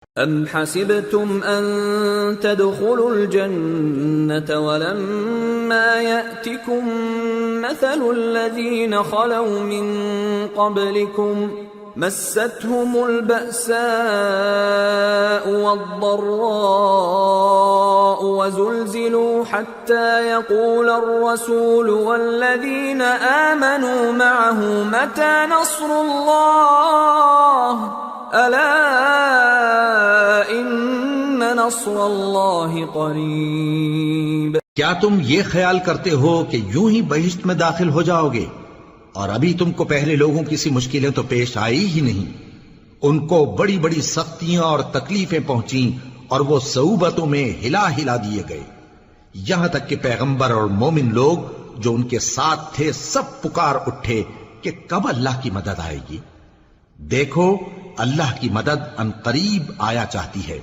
أَمْ حَسِبْتُمْ أَن تَدْخُلُوا الْجَنَّةَ وَلَمَّا يَأْتِكُم مَّثَلُ الَّذِينَ خَلَوْا مِن قَبْلِكُمْ مَسَّتْهُمُ الْبَأْسَاءُ وَالضَّرَّاءُ وَزُلْزِلُوا حَتَّىٰ يَقُولَ الرَّسُولُ وَالَّذِينَ آمَنُوا مَعَهُ مَتَىٰ نَصْرُ اللَّهِ أَلَا إِنَّ نَصْرَ اللَّهِ قَرِيبٌ۔ کیا تم یہ خیال کرتے ہو کہ یوں ہی بہشت میں داخل ہو جاؤ گے، اور ابھی تم کو پہلے لوگوں کی سی مشکلیں تو پیش آئی ہی نہیں؟ ان کو بڑی بڑی سختیاں اور تکلیفیں پہنچیں اور وہ صعوبتوں میں ہلا ہلا دیے گئے، یہاں تک کہ پیغمبر اور مومن لوگ جو ان کے ساتھ تھے سب پکار اٹھے کہ کب اللہ کی مدد آئے گی۔ دیکھو اللہ کی مدد ان قریب آیا چاہتی ہے۔